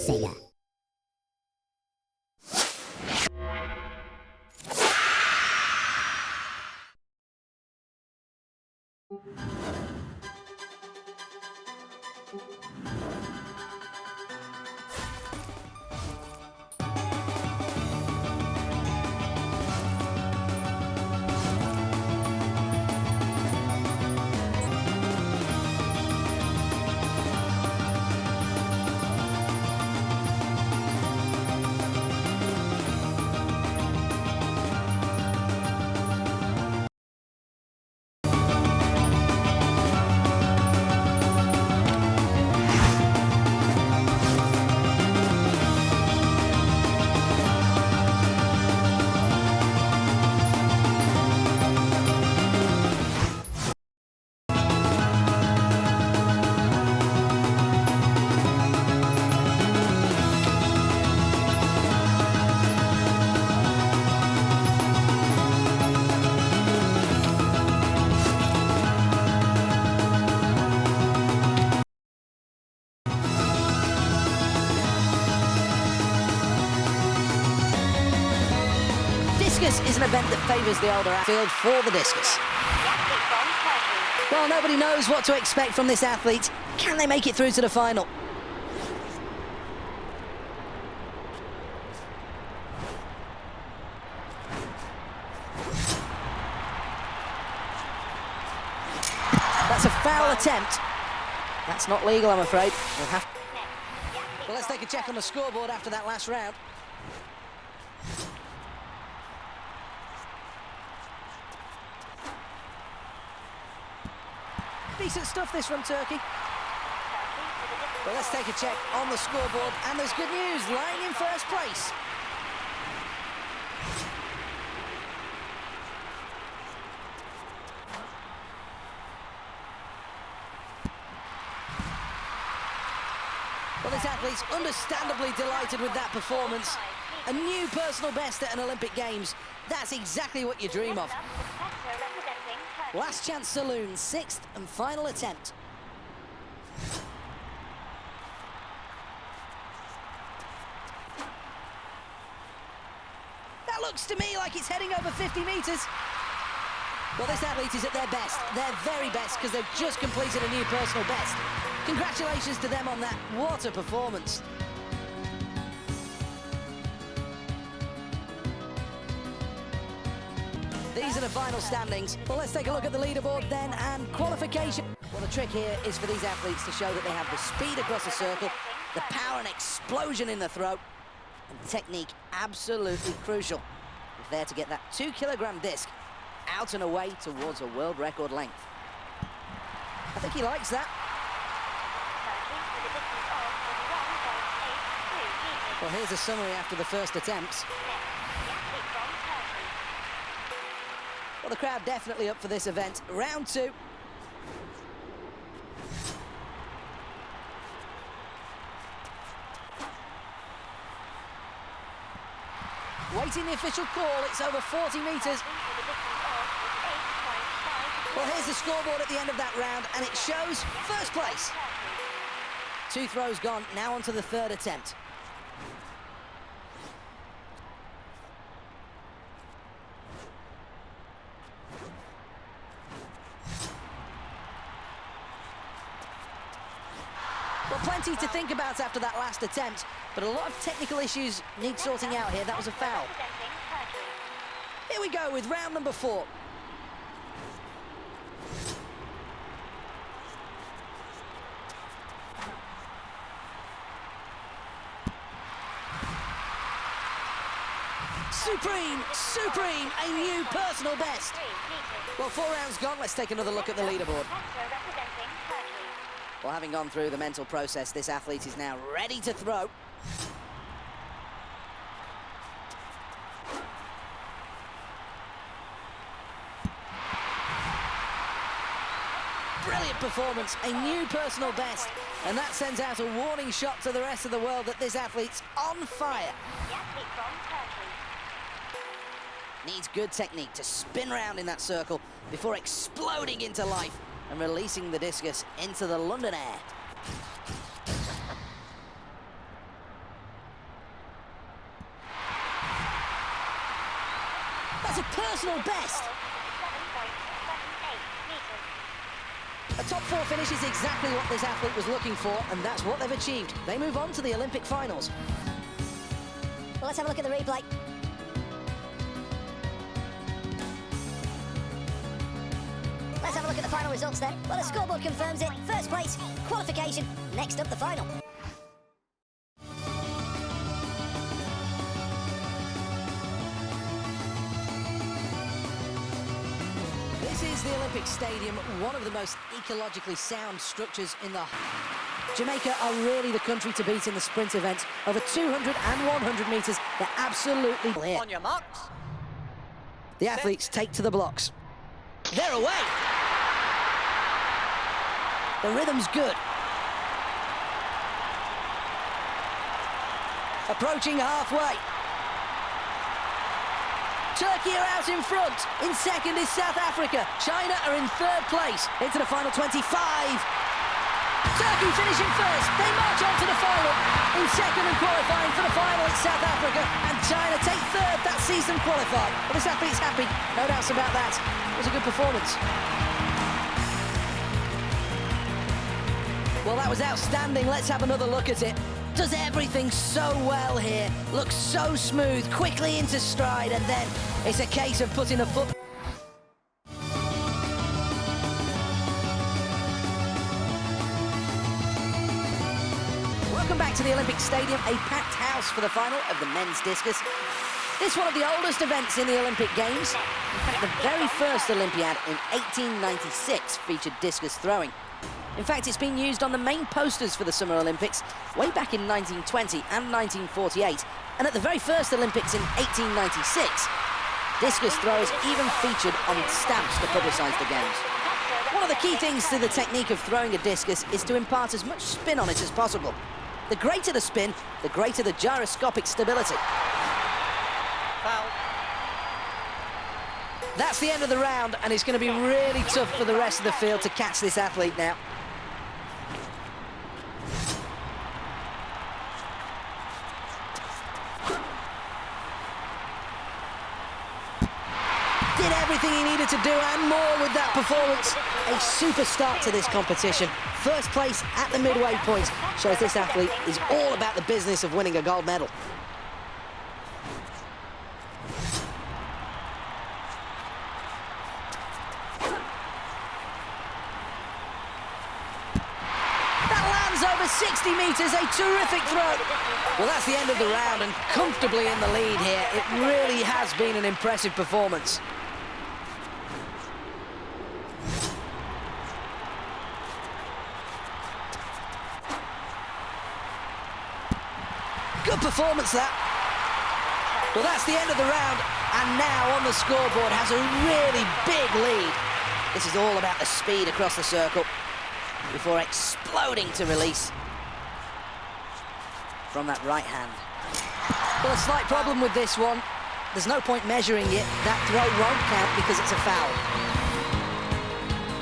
Sega. Discus is an event that favours the older field for the discus. Well, nobody knows what to expect from this athlete. Can they make it through to the final? That's a foul attempt. That's not legal, I'm afraid. Well, let's take a check on the scoreboard after that last round. Decent stuff this from Turkey. Well, let's take a check on the scoreboard, and there's good news, lying in first place. Well, this athlete's understandably delighted with that performance. A new personal best at an Olympic Games. That's exactly what you dream of. Last chance saloon, sixth and final attempt. That looks to me like it's heading over 50 metres. Well, this athlete is at their best, their very best, because they've just completed a new personal best. Congratulations to them on that. What a performance. These are the final standings. Well, let's take a look at the leaderboard then, and qualification. Well, the trick here is for these athletes to show that they have the speed across the circle, the power and explosion in the throw, and technique absolutely crucial if they're to get that 2-kilogram disc out and away towards a world record length. I think he likes that. Well, here's a summary after the first attempts. Well, the crowd definitely up for this event. Round two. Waiting the official call, it's over 40 metres. Well, here's the scoreboard at the end of that round, and it shows first place. 2 throws gone, now on to the third attempt. Well, plenty to think about after that last attempt, but a lot of technical issues need sorting out here. That was a foul. Here we go with round number 4. Supreme, a new personal best. Well, 4 rounds gone, let's take another look at the leaderboard. Well, having gone through the mental process, this athlete is now ready to throw. Brilliant performance, a new personal best, and that sends out a warning shot to the rest of the world that this athlete's on fire. Needs good technique to spin round in that circle before exploding into life and releasing the discus into the London air. It's a personal best. A top 4 finish is exactly what this athlete was looking for, and that's what they've achieved. They move on to the Olympic finals. Well, let's have a look at the replay. Let's have a look at the final results then. Well, the scoreboard confirms it. First place, qualification. Next up, the final. This is the Olympic Stadium, one of the most ecologically sound structures in the... Jamaica are really the country to beat in the sprint events. Over 200 and 100 metres, they're absolutely clear. On your marks. The athletes take to the blocks. They're away! The rhythm's good. Approaching halfway. Turkey are out in front. In second is South Africa. China are in third place. Into the final 25. Turkey finishing first. They march on to the final. In second and qualifying for the final, it's South Africa. And China take third. That sees them qualify. But this athlete's happy. No doubts about that. It was a good performance. Well, that was outstanding. Let's have another look at it. Does everything so well here. Looks so smooth, quickly into stride, and then it's a case of putting a foot... Welcome back to the Olympic Stadium, a packed house for the final of the men's discus. This one of the oldest events in the Olympic Games. In fact, the very first Olympiad in 1896 featured discus throwing. In fact, it's been used on the main posters for the Summer Olympics way back in 1920 and 1948. And at the very first Olympics in 1896, discus throwers even featured on stamps to publicise the games. One of the key things to the technique of throwing a discus is to impart as much spin on it as possible. The greater the spin, the greater the gyroscopic stability. Foul. That's the end of the round, and it's going to be really tough for the rest of the field to catch this athlete now. Did everything he needed to do and more with that performance. A super start to this competition. First place at the midway point shows this athlete is all about the business of winning a gold medal. That lands over 60 metres, a terrific throw. Well, that's the end of the round, and comfortably in the lead here. It really has been an impressive performance. Good performance, that. Well, that's the end of the round, and now on the scoreboard has a really big lead. This is all about the speed across the circle before exploding to release from that right hand. Well, a slight problem with this one. There's no point measuring it. That throw won't count because it's a foul.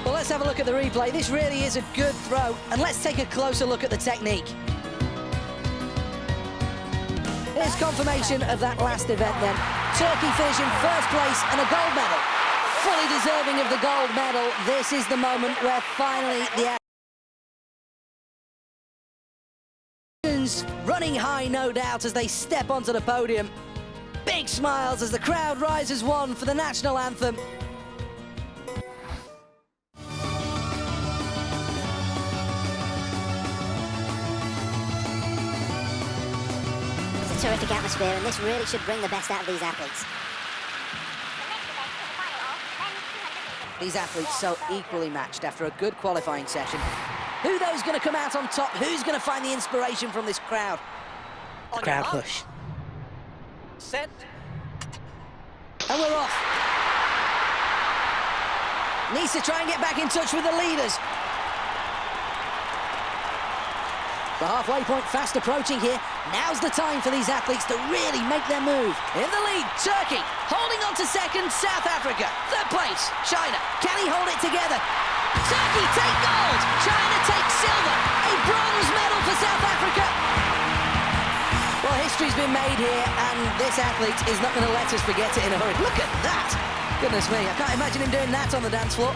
Well, let's have a look at the replay. This really is a good throw, and let's take a closer look at the technique. Here's confirmation of that last event then. Turkey finishing first place and a gold medal. Fully deserving of the gold medal. This is the moment where finally the running high, no doubt, as they step onto the podium. Big smiles as the crowd rises one for the national anthem. It's a terrific atmosphere, and this really should bring the best out of these athletes. These athletes so equally matched after a good qualifying session. Who those going to come out on top? Who's going to find the inspiration from this crowd? The crowd push. Set. And we're off. Needs to try and get back in touch with the leaders. The halfway point fast approaching here. Now's the time for these athletes to really make their move. In the lead, Turkey. Holding on to second, South Africa. Third place, China. Can he hold it together? Turkey take gold. China take silver. A bronze medal for South Africa. Well, history's been made here, and this athlete is not going to let us forget it in a hurry. Look at that! Goodness me, I can't imagine him doing that on the dance floor.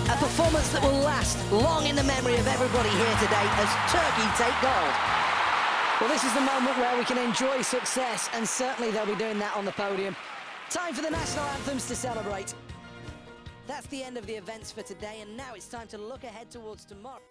A performance that will last long in the memory of everybody here today as Turkey take gold. Well, this is the moment where we can enjoy success, and certainly they'll be doing that on the podium. Time for the national anthems to celebrate. That's the end of the events for today, and now it's time to look ahead towards tomorrow.